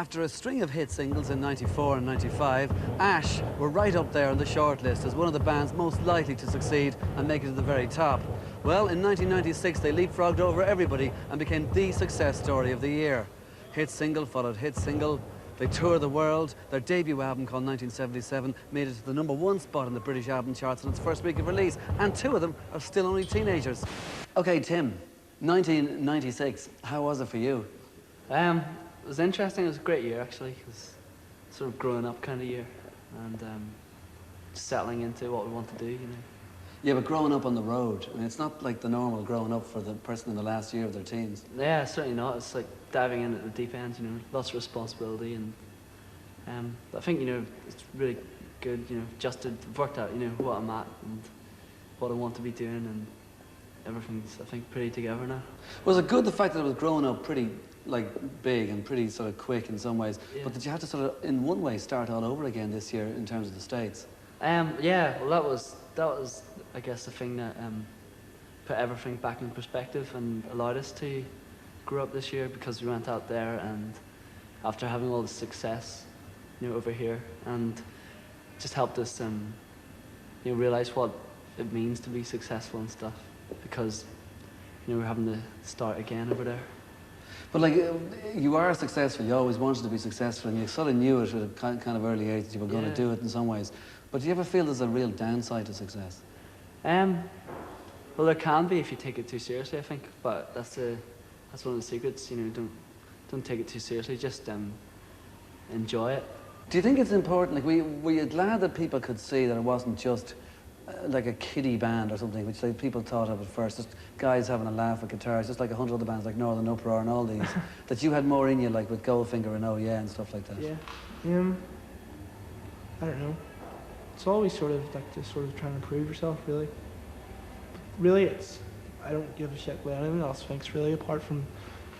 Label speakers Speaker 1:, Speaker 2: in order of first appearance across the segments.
Speaker 1: After a string of hit singles in '94 and '95, Ash were right up there on the shortlist as one of the bands most likely to succeed and make it to the very top. Well, in 1996, they leapfrogged over everybody and became the success story of the year. Hit single followed hit single. They toured the world. Their debut album, called 1977, made it to the #1 spot in the British album charts in its first week of release, and two of them are still only teenagers. Okay, Tim, 1996, how was it for you?
Speaker 2: It was interesting. It was a great year, actually. It was sort of growing up kind of year, and just settling into what we want to do, you know.
Speaker 1: Yeah, but growing up on the road, I mean, it's not like the normal growing up for the person in the last year of their teens.
Speaker 2: Yeah, certainly not. It's like diving in at the deep end, you know, lots of responsibility, and I think, you know, it's really good, you know, just to have worked out, you know, what I'm at and what I want to be doing, and everything's, I think, pretty together now.
Speaker 1: Was it good, the fact that it was growing up pretty, like, big and pretty sort of quick in some ways,
Speaker 2: yeah.
Speaker 1: but did you have to sort of, in one way, start all over again this year in terms of the States?
Speaker 2: Yeah, well, that was, I guess, the thing that put everything back in perspective and allowed us to grow up this year, because we went out there, and after having all the success, you know, over here, and just helped us, you know, realize what it means to be successful and stuff, because, you know, we're having to start again over there.
Speaker 1: But like, you are successful, you always wanted to be successful, and you sort of knew it at a kind of early age that you were going to do it in some ways. But do you ever feel there's a real downside to success?
Speaker 2: Well, there can be if you take it too seriously, I think, but that's one of the secrets, you know, don't take it too seriously, just enjoy it.
Speaker 1: Do you think it's important, like, were you glad that people could see that it wasn't just like a kiddie band or something, which like people thought of at first, just guys having a laugh with guitars, just like 100 other bands like Northern Uproar and all these, that you had more in you, like with Goldfinger and Oh Yeah and stuff like that?
Speaker 3: Yeah. I don't know. It's always sort of like just sort of trying to prove yourself, really. Really, I don't give a shit what anyone else thinks, really, apart from,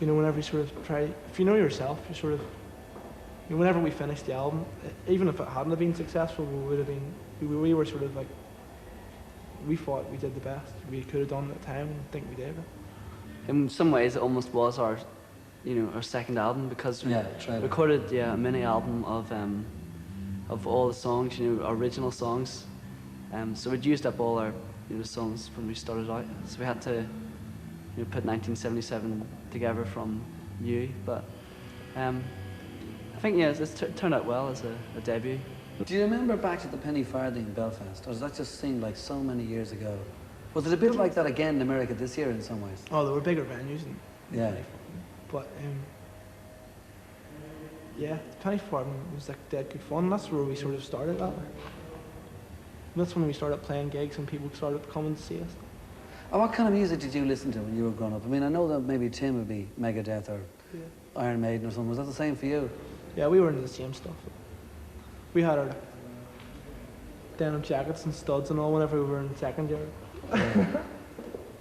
Speaker 3: you know, whenever you sort of try, if you know yourself, you sort of, you know, whenever we finished the album, even if it hadn't have been successful, we were sort of like, we thought we did the best we could have done at the time, and I think we did.
Speaker 2: In some ways, it almost was our, you know, our second album, because we recorded a mini album of all the songs, you know, original songs. So we'd used up all our, you know, songs when we started out. So we had to, you know, put 1977 together from new. But I think, yeah, it's turned out well as a debut.
Speaker 1: Do you remember back to the Penny Farthing in Belfast, or does that just seem like so many years ago? Was it a bit like that again in America this year in some ways?
Speaker 3: Oh, there were bigger venues.
Speaker 1: Yeah.
Speaker 3: But, yeah, Penny Farthing was like dead good fun. That's where we sort of started that. That's when we started playing gigs and people started coming to see us.
Speaker 1: And what kind of music did you listen to when you were growing up? I mean, I know that maybe Tim would be Megadeth or Iron Maiden or something. Was that the same for you?
Speaker 3: Yeah, we were into the same stuff. We had our denim jackets and studs and all whenever we were in second year.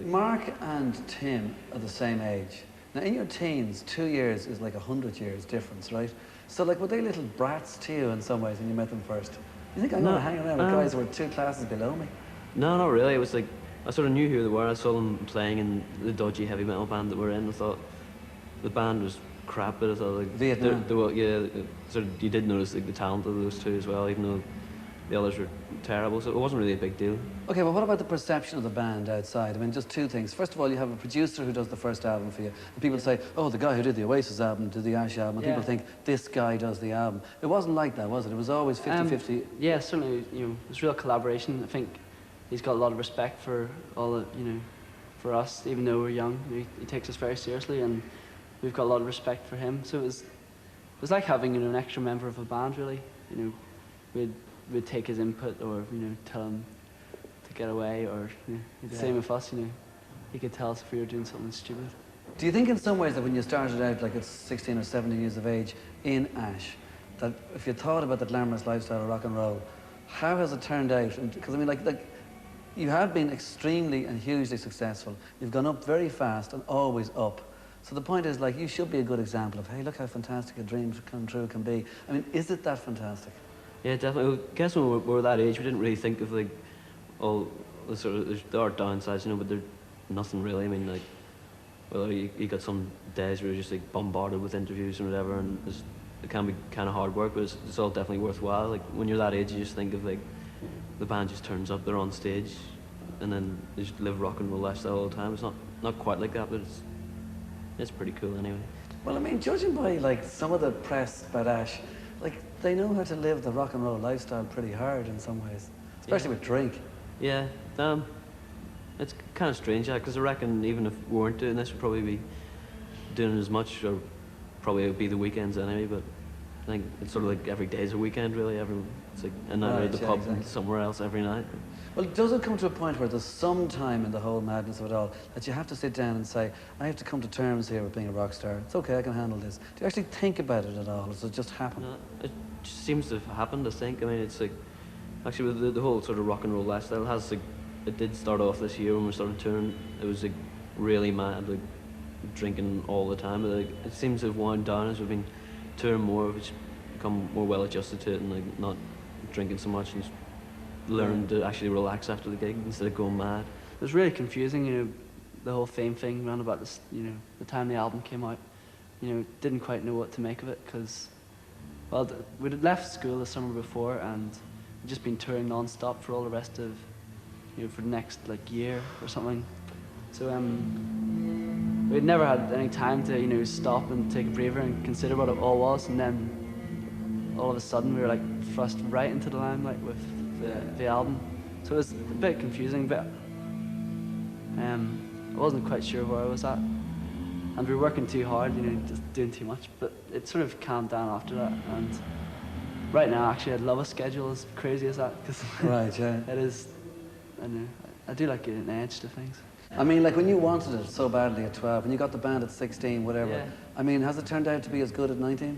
Speaker 1: Mark and Tim are the same age. Now, in your teens, 2 years is like 100 years difference, right? So, like, were they little brats to you in some ways when you met them first? You think I'm going to hang around with guys who were 2 classes below me?
Speaker 4: No, not really. It was like, I sort of knew who they were. I saw them playing in the dodgy heavy metal band that we're in. I thought the band was crap, but I thought, like,
Speaker 1: Vietnam.
Speaker 4: Sort of, you did notice like the talent of those two as well, even though the others were terrible, so it wasn't really a big deal.
Speaker 1: Okay, but what about the perception of the band outside? I mean, just 2 things. First of all, you have a producer who does the first album for you, and people say, oh, the guy who did the Oasis album did the Ash album, and people think, this guy does the album. It wasn't like that, was it? It was always 50-50.
Speaker 2: Yeah, certainly, you know, there's real collaboration. I think he's got a lot of respect for all the, you know, for us, even though we're young. He takes us very seriously, and we've got a lot of respect for him. So it was like having, you know, an extra member of a band, really. You know, we'd take his input, or, you know, tell him to get away, or, you know, the same with us, you know. He could tell us if we were doing something stupid.
Speaker 1: Do you think in some ways that when you started out, like at 16 or 17 years of age, in Ash, that if you thought about the glamorous lifestyle of rock and roll, how has it turned out? Because I mean, like you have been extremely and hugely successful. You've gone up very fast and always up. So the point is, like, you should be a good example of, hey, look how fantastic a dream come true can be. I mean, is it that fantastic?
Speaker 4: Yeah, definitely. I guess when we were that age, we didn't really think of, like, all the sort of, there are downsides, you know, but they're nothing really. I mean, like, well, you got some days where you're just, like, bombarded with interviews and whatever, and there's it can be kind of hard work, but it's all definitely worthwhile. Like when you're that age, you just think of like the band just turns up, they're on stage, and then they just live rock and roll lifestyle all the time. It's not quite like that, but it's pretty cool anyway.
Speaker 1: Well, I mean, judging by like some of the press about Ash, like they know how to live the rock and roll lifestyle pretty hard in some ways, especially with drink.
Speaker 4: Yeah, it's kind of strange, because I reckon even if we weren't doing this, we'd probably be doing as much, or probably it would be the weekends anyway, but I think it's sort of like every day's a weekend, really. It's like a night out at the pub and somewhere else every night.
Speaker 1: Well, does it come to a point where there's some time in the whole madness of it all that you have to sit down and say, I have to come to terms here with being a rock star. It's okay, I can handle this. Do you actually think about it at all, or does it just happen?
Speaker 4: No, it just seems to have happened, I think. I mean, it's like, actually with the whole sort of rock and roll lifestyle has, like, it did start off this year when we started touring. It was like really mad, like drinking all the time. But like, it seems to have wound down as we've been touring more. We've just become more well adjusted to it and like not drinking so much and just learn to actually relax after the gig instead of going mad.
Speaker 2: It was really confusing, you know, the whole fame thing around about this, you know, the time the album came out. You know, didn't quite know what to make of it because, well, we'd had left school the summer before and we'd just been touring non-stop for all the rest of, you know, for the next like year or something. So we'd never had any time to, you know, stop and take a breather and consider what it all was, and then all of a sudden we were like thrust right into the limelight with the album. So it was a bit confusing, but I wasn't quite sure where I was at, and we were working too hard, you know, just doing too much. But it sort of calmed down after that, and right now actually I'd love a schedule as crazy as that because
Speaker 1: Right, yeah.
Speaker 2: it is. I know. I do like getting an edge to things.
Speaker 1: I mean, like when you wanted it so badly at 12, when you got the band at 16, whatever.
Speaker 2: Yeah.
Speaker 1: I mean, has it turned out to be as good at 19?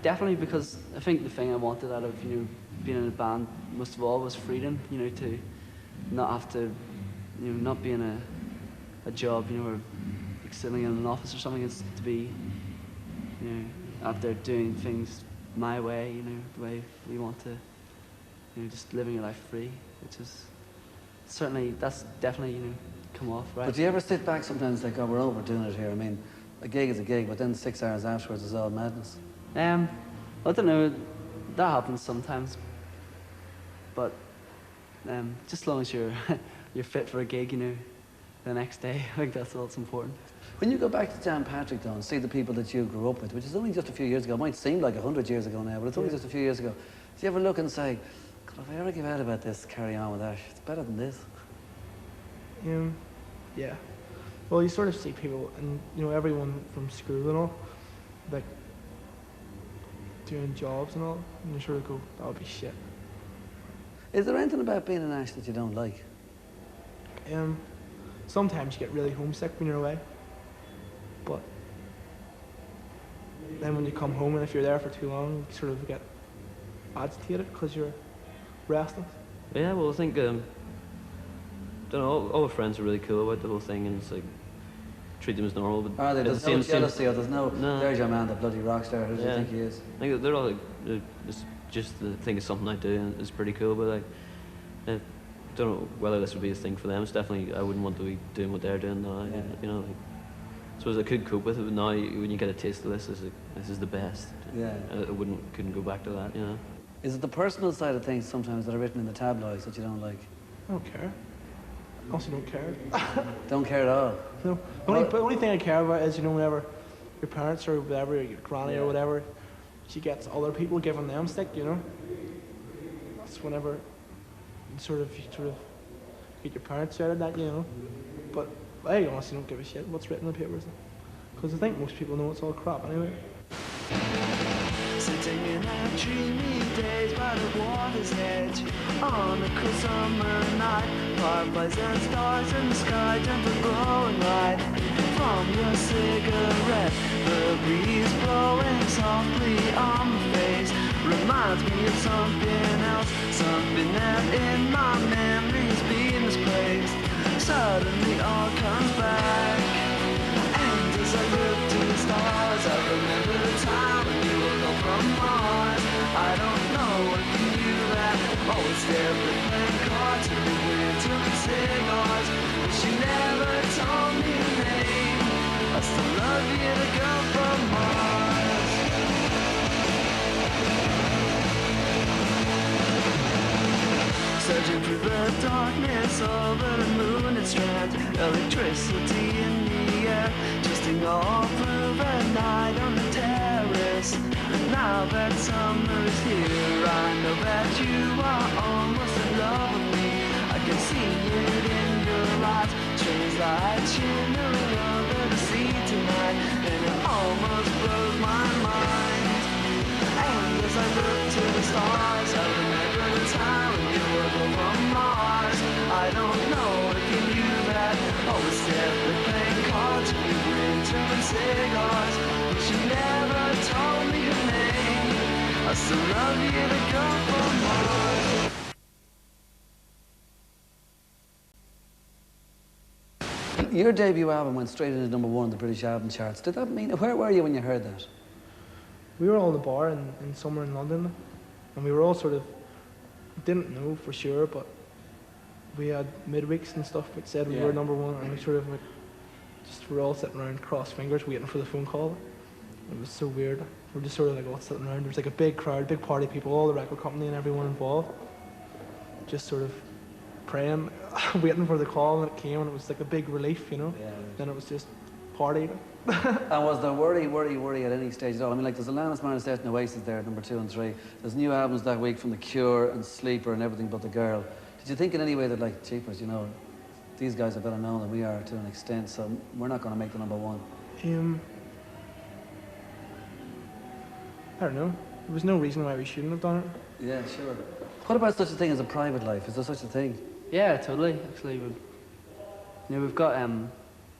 Speaker 2: Definitely, because I think the thing I wanted out of, you know, being in a band most of all was freedom, you know, to not have to, you know, not be in a job, you know, or like sitting in an office or something. It's to be, you know, out there doing things my way, you know, the way we want to, you know, just living your life free, which is certainly, that's definitely, you know, come off, right?
Speaker 1: But do you ever sit back sometimes like, oh, we're overdoing it here? I mean, a gig is a gig, but then 6 hours afterwards is all madness.
Speaker 2: I don't know, that happens sometimes, but just as long as you're you're fit for a gig, you know, the next day, I think that's all that's important.
Speaker 1: When you go back to Jan Patrick, though, and see the people that you grew up with, which is only just a few years ago, it might seem like 100 years ago now, but it's only just a few years ago, do you ever look and say, God, if I ever give out about this, carry on with Ash, it's better than this?
Speaker 3: Yeah. Well, you sort of see people, and you know, everyone from school and all, like doing jobs and all, and you sort of go, that would be shit.
Speaker 1: Is there anything about being an Ash that you don't like?
Speaker 3: Sometimes you get really homesick when you're away, but then when you come home and if you're there for too long, you sort of get agitated because you're restless.
Speaker 4: Yeah, well, I think, don't know, all the friends are really cool about the whole thing, and it's like, treat them as normal. But
Speaker 1: Are they? There's no jealousy, or there's no, there's your man, the bloody rock star, who do you think he is?
Speaker 4: I think they're all like, it's just the thing is something I do, and it's pretty cool, but like, I don't know whether this would be a thing for them. It's definitely, I wouldn't want to be doing what they're doing now, you know. Like, I suppose I could cope with it, but now when you get a taste of this, it's like, this is the best.
Speaker 1: Yeah.
Speaker 4: I couldn't go back to that, you know.
Speaker 1: Is it the personal side of things sometimes that are written in the tabloids that you don't like?
Speaker 3: I don't care. I also don't care.
Speaker 1: Don't care at all?
Speaker 3: No. The only thing I care about is, you know, whenever your parents or whatever, your granny or whatever, she gets other people giving them stick, you know. That's whenever you sort of get your parents out of that, you know. But I honestly don't give a shit what's written in the papers, because I think most people know it's all crap anyway.
Speaker 5: Sitting in a dreamy days by the water's edge, on a cool summer night, fireflies and stars in the sky, gentle glowing light from your cigarette. The breeze blowing softly on my face reminds me of something else, something that in my memories been misplaced. Suddenly all comes back, and as I look to the stars, I remember the time when you were gone from Mars. I don't know if you knew that. Always scared of playing cards in the winter and cigars, but she never told me your name. I still love you, the girl from Mars. the darkness over the moon and strand, electricity in the air, twisting all through the night on the terrace. Now that summer is here, I know that you are almost in love with me. I can see it in your eyes, strange light shimmering over the sea tonight, and it almost blows my mind. And as I look to the stars, I remember the time when you were from Mars. I don't know if you knew that. Always simply playing cards, we bring German cigars. But she never told me her name. I still love you, the girl from Mars.
Speaker 1: Your debut album went straight into #1 in the British album charts. Did that mean, where were you when you heard that?
Speaker 3: We were all in the bar in somewhere in London, and we were all sort of, didn't know for sure, but we had midweeks and stuff which said we were #1, and we sort of just were all sitting around crossed fingers waiting for the phone call. It was so weird. We're just sort of like all sitting around. There was like a big crowd, big party of people, all the record company and everyone involved, just sort of praying, waiting for the call, and it came, and it was like a big relief, you know. Then it was just party.
Speaker 1: And was there worry at any stage at all? I mean, like, there's Alanis Morissette and Oasis there, #2 and 3. There's new albums that week from The Cure and Sleeper and Everything But the Girl. Did you think in any way that, like, jeepers, you know, these guys are better known than we are to an extent, so we're not going to make the #1?
Speaker 3: I don't know. There was no reason why we shouldn't have done it.
Speaker 1: Yeah, sure. What about such a thing as a private life? Is there such a thing?
Speaker 2: Yeah, totally. Actually, we've got a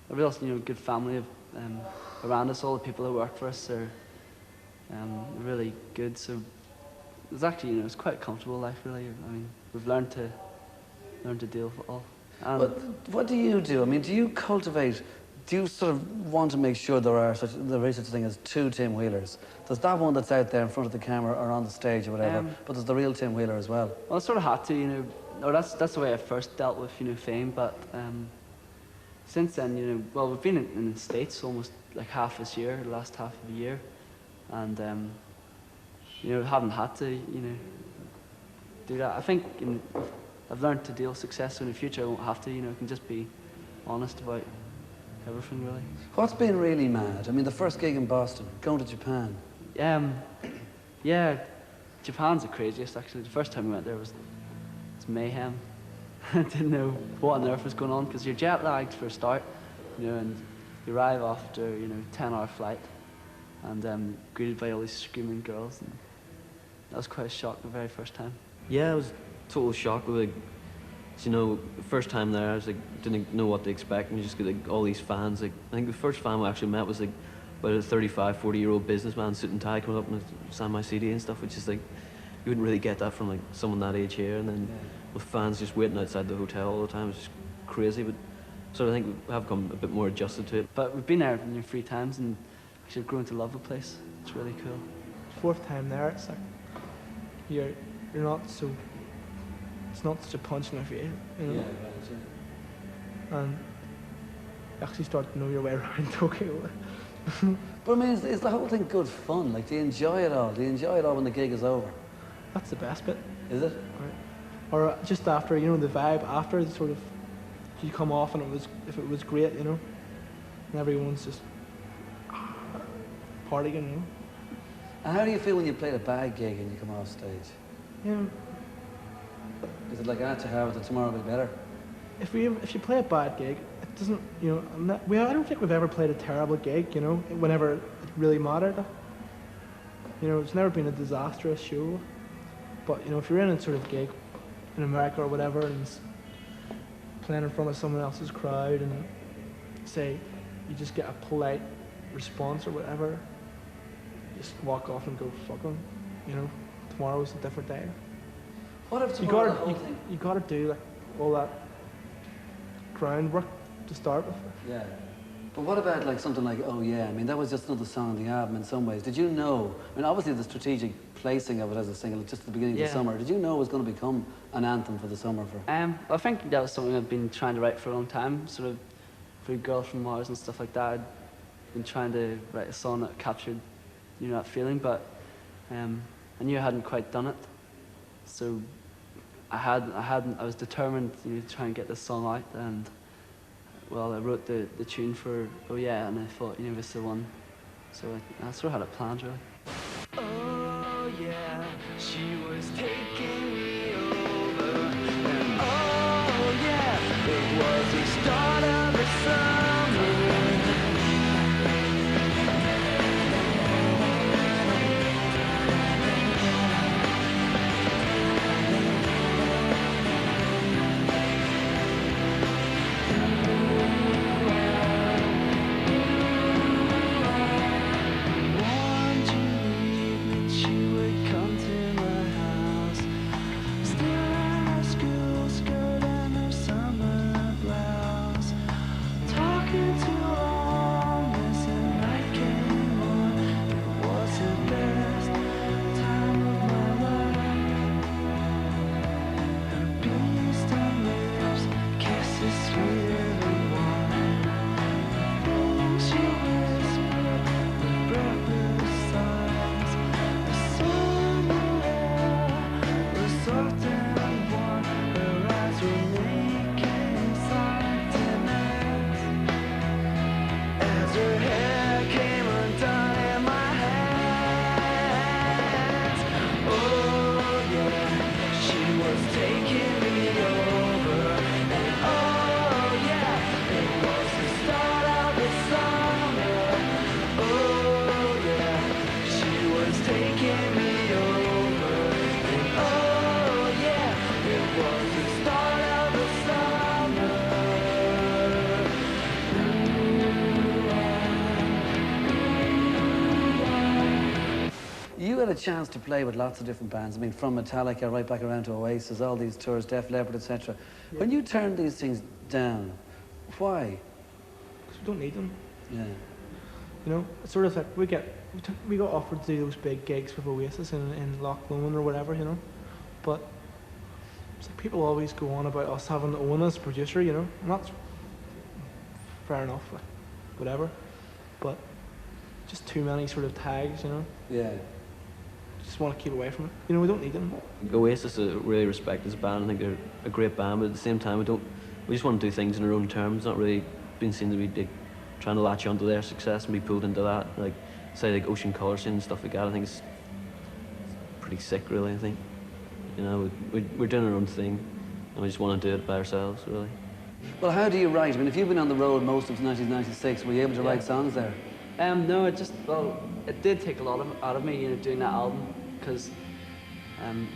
Speaker 2: real, good family of, around us. All the people who work for us are really good. So it's actually, it's quite a comfortable life, really. I mean, we've learned to deal with it all.
Speaker 1: But what do you do? I mean, do you sort of want to make sure there is such a thing as two Tim Wheelers? There's that one that's out there in front of the camera or on the stage or whatever, but there's the real Tim Wheeler as well.
Speaker 2: Well, I sort of had to, or that's the way I first dealt with, fame, but since then, well, we've been in the States almost like half this year, the last half of the year, and haven't had to, do that. I think I've learned to deal with success, so in the future I won't have to, I can just be honest about everything, really. What's been really mad? I mean, the first gig in Boston, going to Japan. Yeah, Japan's the craziest, actually. The first time we went there was mayhem. I didn't know what on earth was going on, because you're jet lagged for a start, and you arrive after, 10-hour flight, and greeted by all these screaming girls, and that was quite a shock the very first time.
Speaker 4: Yeah, it was a total shock. The first time there, I was didn't know what to expect, and you just get all these fans. I think the first fan we actually met was about a 35, 40-year-old businessman, suit and tie, coming up and signed my CD and stuff, which is you wouldn't really get that from someone that age here. And then with fans just waiting outside the hotel all the time, it's just crazy. But so I think we have come a bit more adjusted to it.
Speaker 2: But we've been there 3 times, and actually grown to love the place. It's really cool.
Speaker 3: 4th time there, it's like you're not so. It's not such a punch in the face, Yeah, right, yeah. And you actually start to know your way around Tokyo.
Speaker 1: But I mean, is the whole thing good fun? Like, do you enjoy it all? Do you enjoy it all when the gig is over?
Speaker 3: That's the best bit.
Speaker 1: Is it?
Speaker 3: Right. Or just after, the vibe after, sort of, you come off and if it was great, and everyone's just partying,
Speaker 1: And how do you feel when you played a bad gig and you come off stage? Is it like, to have it, tomorrow will be better?
Speaker 3: If you play a bad gig, it doesn't, I don't think we've ever played a terrible gig, whenever it really mattered. It's never been a disastrous show. But, if you're in a sort of gig in America or whatever, and it's playing in front of someone else's crowd, and say you just get a polite response or whatever, just walk off and go, fuck them, tomorrow's a different day.
Speaker 1: What if tomorrow
Speaker 3: you gotta do all that groundwork to start with.
Speaker 1: Yeah. But what about something like Oh Yeah? I mean, that was just another song on the album in some ways. Did you know, obviously the strategic placing of it as a single just at the beginning of the summer, did you know it was going to become an anthem for the summer?
Speaker 2: I think that was something I've been trying to write for a long time, sort of for Girl from Mars and stuff like that. I'd been trying to write a song that captured, that feeling, but I knew I hadn't quite done it. So I was determined, you know, to try and get this song out, and well, I wrote the tune for Oh Yeah, and I thought, you know, this is the one, so I sort of had it planned really.
Speaker 5: Oh yeah, she was taking me over. And oh yeah, it was the start of the summer. Warned you leave me, she would come to my house. Still in her school skirt and her summer blouse. Talking to homeless and night came on. It was the best time of my life. Her beast on lips, kisses sweeter than wine. Things she whispered with breathless sighs. The summer air was soft and warm. Her eyes were making sentiments as her hair came undone in my hands. Oh yeah, she was taking me over. And oh yeah, it was the start of the summer. Oh yeah, she was taking me over. And oh yeah, it was the start of the summer.
Speaker 1: You had a chance to play with lots of different bands. I mean, from Metallica right back around to Oasis, all these tours, Def Leppard, etc. When you turned these things down, why?
Speaker 3: Because we don't need them.
Speaker 1: Yeah.
Speaker 3: You know, it's sort of like we got offered to do those big gigs with Oasis in Loch Lomond or whatever, you know. But it's like people always go on about us having Owen as producer, you know, and that's fair enough, like, whatever. But just too many sort of tags, you know.
Speaker 1: Yeah.
Speaker 3: Just want to keep away from it. You know, we don't need them.
Speaker 4: Oasis I really respect as a band. I think they're a great band, but at the same time, we just want to do things in our own terms, not really being seen to be like, trying to latch onto their success and be pulled into that. Like, say, like Ocean Colour Scene and stuff like that. I think it's pretty sick, really, I think. You know, we're doing our own thing, and we just want to do it by ourselves, really.
Speaker 1: Well, how do you write? I mean, if you've been on the road most of 1996, were you able to write songs there?
Speaker 2: No, it did take a lot out of me, you know, doing that album, because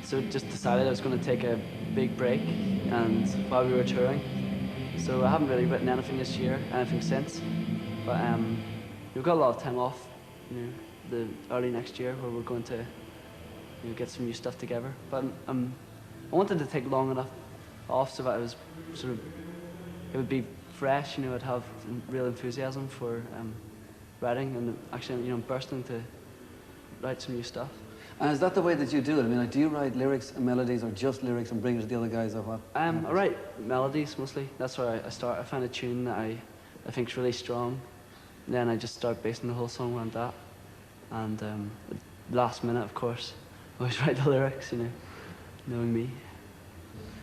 Speaker 2: so just decided I was going to take a big break, and while we were touring, so I haven't really written anything this year, anything since, but we've got a lot of time off, you know, the early next year where we're going to, you know, get some new stuff together. But I wanted to take long enough off so that it was sort of, it would be fresh, you know, I'd have real enthusiasm for writing, and actually, you know, bursting to write some new stuff.
Speaker 1: And is that the way that you do it? I mean, like, do you write lyrics and melodies, or just lyrics and bring it to the other guys, or what?
Speaker 2: I write melodies mostly. That's where I start. I find a tune that I think is really strong, and then I just start basing the whole song around that. And last minute, of course, I always write the lyrics, you know, knowing me.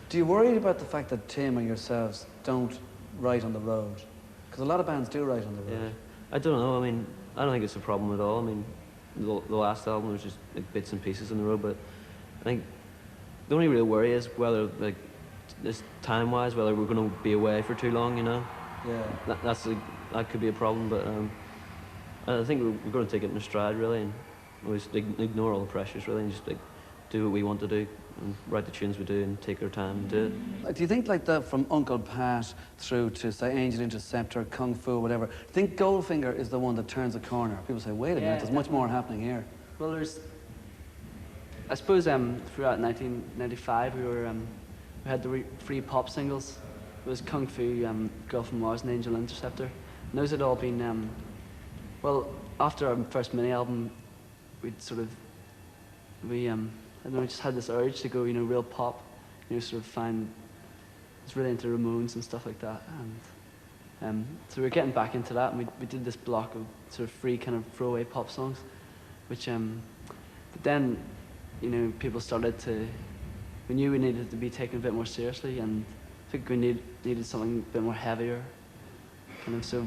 Speaker 1: Do you worry about the fact that Tim or yourselves don't write on the road? Because a lot of bands do write on the road.
Speaker 4: Yeah, I don't know. I mean, I don't think it's a problem at all. I mean, the last album was just like bits and pieces on the road, but I think the only real worry is whether, like, this time-wise, whether we're going to be away for too long, you know.
Speaker 1: Yeah.
Speaker 4: That could be a problem, but I think we're going to take it in a stride, really, and always ignore all the pressures, really, and just like do what we want to do, and write the tunes we do, and take our time and do it.
Speaker 1: Do you think, like, that from Uncle Pat through to, say, Angel Interceptor, Kung Fu, whatever, do you think Goldfinger is the one that turns a corner? People say, wait a minute, there's much more happening here.
Speaker 2: Well, I suppose throughout 1995 we had the three pop singles. It was Kung Fu, Girl from Mars, and Angel Interceptor. And those had all been, well, after our first mini album, I don't know, just had this urge to go, you know, real pop, you know, sort of I was really into Ramones and stuff like that, and so we were getting back into that, and we did this block of sort of free kind of throwaway pop songs, which but then, you know, people started to we knew we needed to be taken a bit more seriously, and I think we needed something a bit more heavier, kind of. So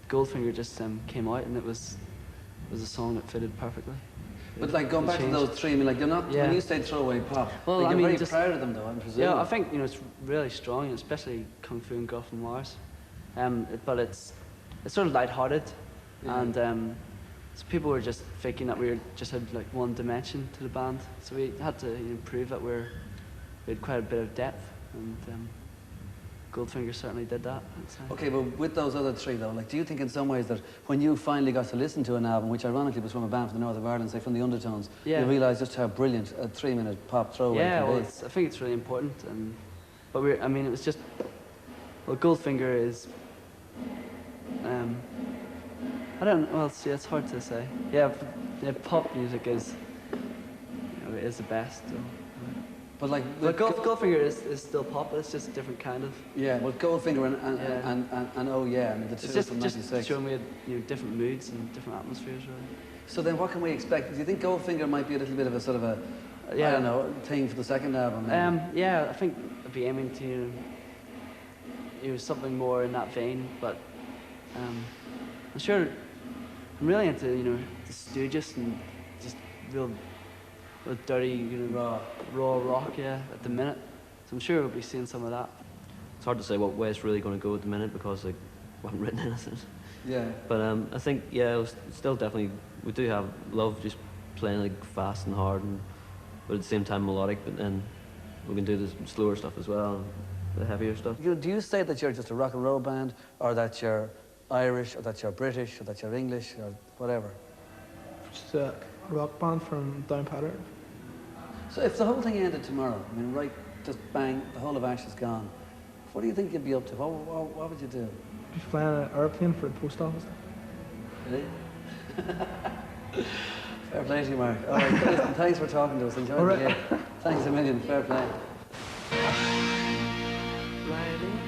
Speaker 2: Goldfinger just came out, and it was a song that fitted perfectly.
Speaker 1: But like going back to those three, I mean, like you're not, when you say throwaway pop,
Speaker 2: well,
Speaker 1: like,
Speaker 2: I
Speaker 1: you're
Speaker 2: mean,
Speaker 1: very proud of them though, I'm presuming.
Speaker 2: Yeah, I think, you know, it's really strong, especially Kung Fu and Girl from Mars. But it's sort of lighthearted, and so people were just thinking that we just had like one dimension to the band, so we had to prove that we had quite a bit of depth, and Goldfinger certainly did that.
Speaker 1: Okay, but with those other three though, like, do you think in some ways that when you finally got to listen to an album, which ironically was from a band from the north of Ireland, say from the Undertones, you realised just how brilliant a 3-minute pop throwaway can be?
Speaker 2: Well, I think it's really important, but I mean, it was just, well, Goldfinger is, I don't, well, see, it's hard to say. Yeah, pop music is, it is the best. So.
Speaker 1: But like,
Speaker 2: Goldfinger is still pop, but it's just a different kind of.
Speaker 1: Yeah, well, Goldfinger and Oh Yeah, I mean, the two from '96.
Speaker 2: It's just showing we had different moods and different atmospheres, really.
Speaker 1: So then, what can we expect? Do you think Goldfinger might be a little bit of a sort of a, I don't know, thing for the second album?
Speaker 2: Yeah, I think I'd be aiming to something more in that vein, but I'm sure I'm really into the Stooges and just real dirty, raw rock, at the minute. So I'm sure we'll be seeing some of that.
Speaker 4: It's hard to say what way it's really going to go at the minute because like we haven't written anything.
Speaker 1: Yeah.
Speaker 4: But I think still definitely we do love just playing like fast and hard, but at the same time melodic. But then we can do the slower stuff as well, and the heavier stuff.
Speaker 1: Do you say that you're just a rock and roll band, or that you're Irish, or that you're British, or that you're English, or whatever?
Speaker 3: Just a rock band from down Patter.
Speaker 1: So if the whole thing ended tomorrow, I mean, right, just bang, the whole of Ash is gone, what do you think you'd be up to? What would you do?
Speaker 3: Be flying an airplane for the post office.
Speaker 1: Really? Fair play to you, Mark. All right, listen, thanks for talking to us. Enjoy the game. Thanks a million. Fair play.
Speaker 5: Riding